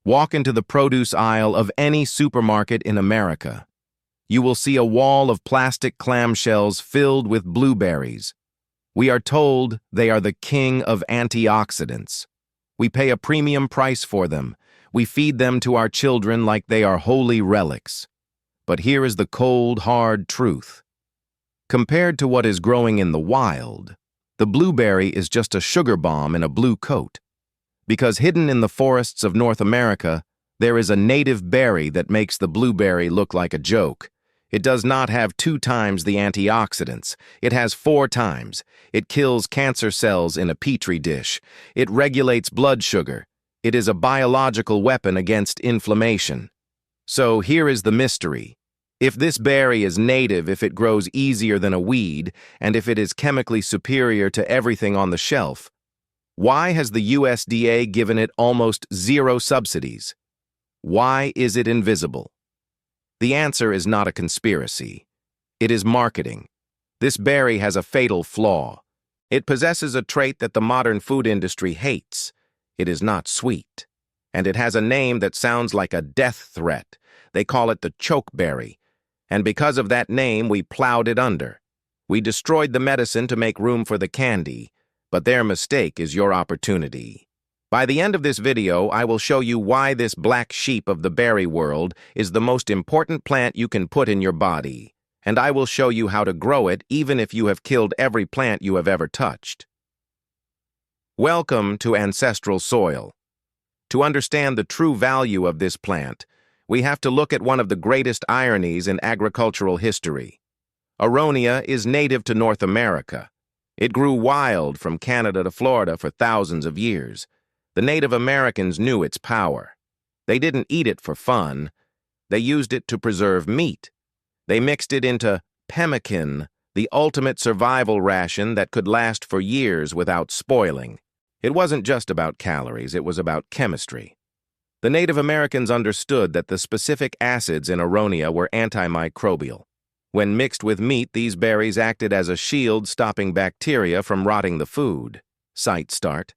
Walk into the produce aisle of any supermarket in America. You will see a wall of plastic clamshells filled with blueberries. We are told they are the king of antioxidants. We pay a premium price for them. We feed them to our children like they are holy relics. But here is the cold, hard truth. Compared to what is growing in the wild, the blueberry is just a sugar bomb in a blue coat. Because hidden in the forests of North America, there is a native berry that makes the blueberry look like a joke. It does not have 2 times the antioxidants. It has 4 times. It kills cancer cells in a petri dish. It regulates blood sugar. It is a biological weapon against inflammation. So here is the mystery. If this berry is native, if it grows easier than a weed, and if it is chemically superior to everything on the shelf, why has the USDA given it almost 0 subsidies? Why is it invisible? The answer is not a conspiracy. It is marketing. This berry has a fatal flaw. It possesses a trait that the modern food industry hates. It is not sweet. And it has a name that sounds like a death threat. They call it the chokeberry. And because of that name, we plowed it under. We destroyed the medicine to make room for the candy. But their mistake is your opportunity. By the end of this video, I will show you why this black sheep of the berry world is the most important plant you can put in your body. And I will show you how to grow it even if you have killed every plant you have ever touched. Welcome to Ancestral Soil. To understand the true value of this plant, we have to look at one of the greatest ironies in agricultural history. Aronia is native to North America. It grew wild from Canada to Florida for thousands of years. The Native Americans knew its power. They didn't eat it for fun. They used it to preserve meat. They mixed it into pemmican, the ultimate survival ration that could last for years without spoiling. It wasn't just about calories, it was about chemistry. The Native Americans understood that the specific acids in Aronia were antimicrobial. When mixed with meat, these berries acted as a shield stopping bacteria from rotting the food. Sight start.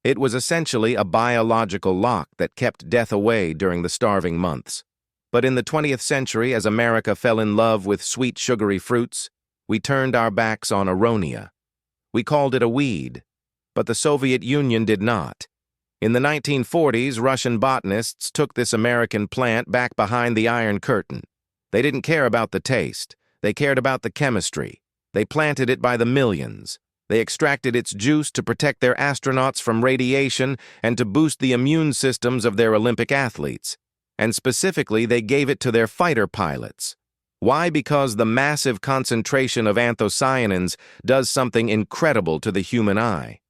It was essentially a biological lock that kept death away during the starving months. But in the 20th century, as America fell in love with sweet, sugary fruits, we turned our backs on Aronia. We called it a weed, but the Soviet Union did not. In the 1940s, Russian botanists took this American plant back behind the Iron Curtain. They didn't care about the taste. They cared about the chemistry. They planted it by the millions. They extracted its juice to protect their astronauts from radiation and to boost the immune systems of their Olympic athletes. And specifically, they gave it to their fighter pilots. Why? Because the massive concentration of anthocyanins does something incredible to the human eye.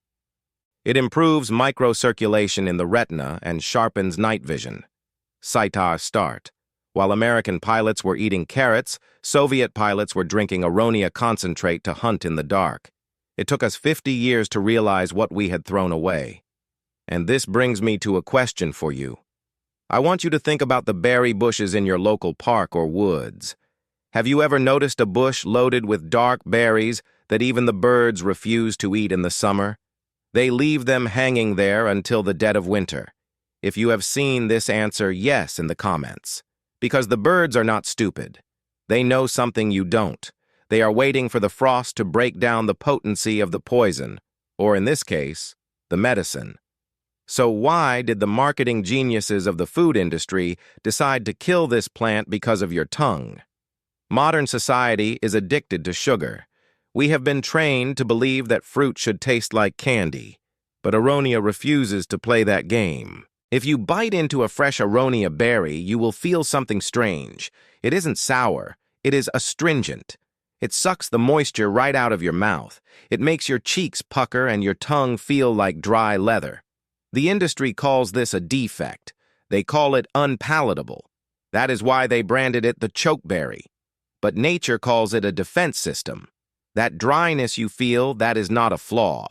It improves microcirculation in the retina and sharpens night vision. Sight start. While American pilots were eating carrots, Soviet pilots were drinking Aronia concentrate to hunt in the dark. It took us 50 years to realize what we had thrown away. And this brings me to a question for you. I want you to think about the berry bushes in your local park or woods. Have you ever noticed a bush loaded with dark berries that even the birds refuse to eat in the summer? They leave them hanging there until the dead of winter. If you have seen this, answer yes in the comments. Because the birds are not stupid. They know something you don't. They are waiting for the frost to break down the potency of the poison, or in this case, the medicine. So why did the marketing geniuses of the food industry decide to kill this plant because of your tongue? Modern society is addicted to sugar. We have been trained to believe that fruit should taste like candy, but Aronia refuses to play that game. If you bite into a fresh Aronia berry, you will feel something strange. It isn't sour, it is astringent. It sucks the moisture right out of your mouth. It makes your cheeks pucker and your tongue feel like dry leather. The industry calls this a defect. They call it unpalatable. That is why they branded it the chokeberry. But nature calls it a defense system. That dryness you feel, that is not a flaw.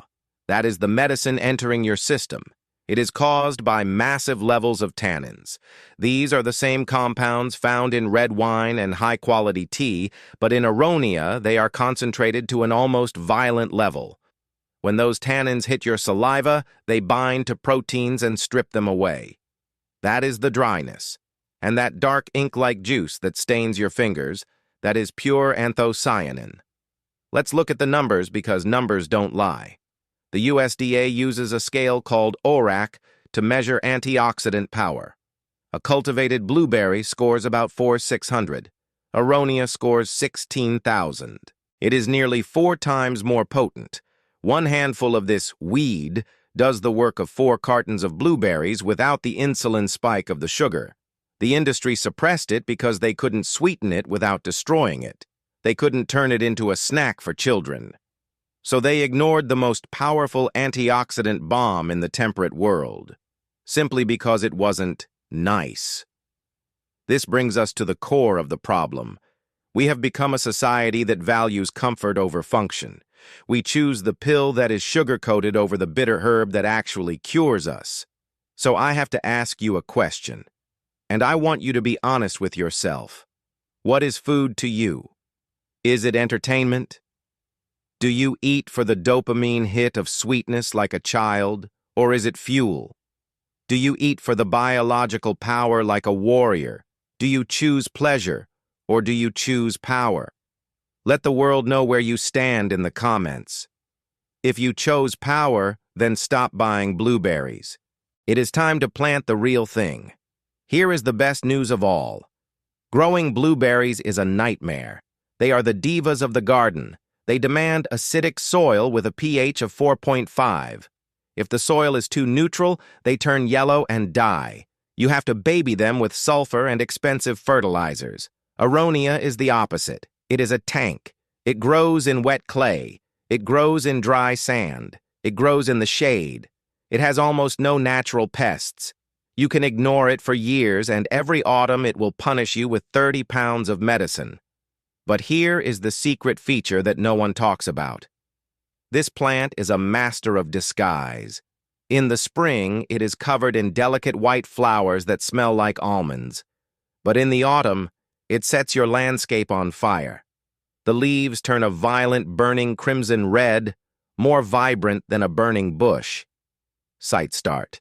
That is the medicine entering your system. It is caused by massive levels of tannins. These are the same compounds found in red wine and high-quality tea, but in Aronia, they are concentrated to an almost violent level. When those tannins hit your saliva, they bind to proteins and strip them away. That is the dryness. And that dark ink-like juice that stains your fingers, that is pure anthocyanin. Let's look at the numbers because numbers don't lie. The USDA uses a scale called ORAC to measure antioxidant power. A cultivated blueberry scores about 4,600. Aronia scores 16,000. It is nearly 4 times more potent. One handful of this weed does the work of 4 cartons of blueberries without the insulin spike of the sugar. The industry suppressed it because they couldn't sweeten it without destroying it. They couldn't turn it into a snack for children. So they ignored the most powerful antioxidant bomb in the temperate world, simply because it wasn't nice. This brings us to the core of the problem. We have become a society that values comfort over function. We choose the pill that is sugar-coated over the bitter herb that actually cures us. So I have to ask you a question, and I want you to be honest with yourself. What is food to you? Is it entertainment? Do you eat for the dopamine hit of sweetness like a child, or is it fuel? Do you eat for the biological power like a warrior? Do you choose pleasure, or do you choose power? Let the world know where you stand in the comments. If you chose power, then stop buying blueberries. It is time to plant the real thing. Here is the best news of all. Growing blueberries is a nightmare. They are the divas of the garden. They demand acidic soil with a pH of 4.5. If the soil is too neutral, they turn yellow and die. You have to baby them with sulfur and expensive fertilizers. Aronia is the opposite. It is a tank. It grows in wet clay. It grows in dry sand. It grows in the shade. It has almost no natural pests. You can ignore it for years, and every autumn it will punish you with 30 pounds of medicine. But here is the secret feature that no one talks about. This plant is a master of disguise. In the spring, it is covered in delicate white flowers that smell like almonds. But in the autumn, it sets your landscape on fire. The leaves turn a violent, burning crimson red, more vibrant than a burning bush. Site start.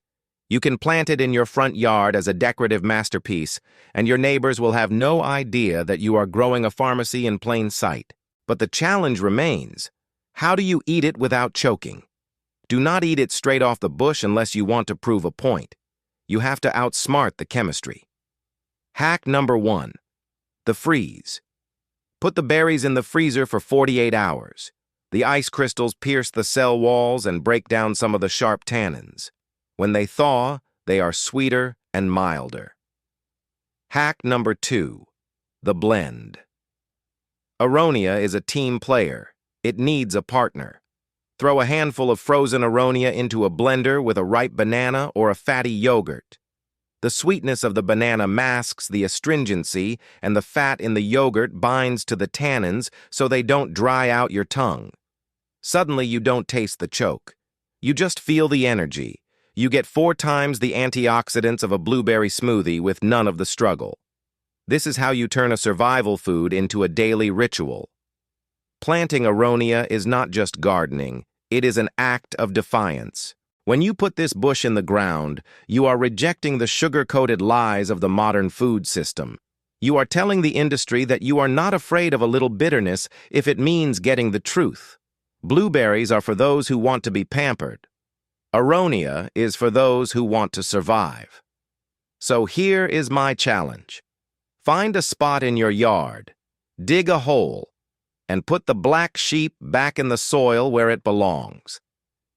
You can plant it in your front yard as a decorative masterpiece, and your neighbors will have no idea that you are growing a pharmacy in plain sight. But the challenge remains. How do you eat it without choking? Do not eat it straight off the bush unless you want to prove a point. You have to outsmart the chemistry. Hack number 1. The freeze. Put the berries in the freezer for 48 hours. The ice crystals pierce the cell walls and break down some of the sharp tannins. When they thaw, they are sweeter and milder. Hack number 2. The blend. Aronia is a team player. It needs a partner. Throw a handful of frozen Aronia into a blender with a ripe banana or a fatty yogurt. The sweetness of the banana masks the astringency, and the fat in the yogurt binds to the tannins so they don't dry out your tongue. Suddenly you don't taste the choke. You just feel the energy. You get 4 times the antioxidants of a blueberry smoothie with none of the struggle. This is how you turn a survival food into a daily ritual. Planting Aronia is not just gardening, it is an act of defiance. When you put this bush in the ground, you are rejecting the sugar-coated lies of the modern food system. You are telling the industry that you are not afraid of a little bitterness if it means getting the truth. Blueberries are for those who want to be pampered. Aronia is for those who want to survive. So here is my challenge. Find a spot in your yard, dig a hole, and put the black sheep back in the soil where it belongs.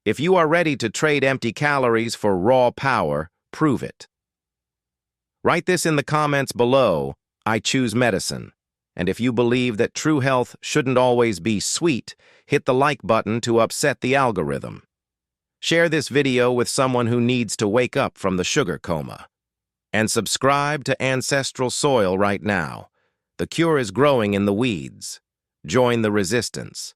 If you are ready to trade empty calories for raw power, prove it. Write this in the comments below, I choose medicine. And if you believe that true health shouldn't always be sweet, hit the like button to upset the algorithm. Share this video with someone who needs to wake up from the sugar coma. And subscribe to Ancestral Soil right now. The cure is growing in the weeds. Join the resistance.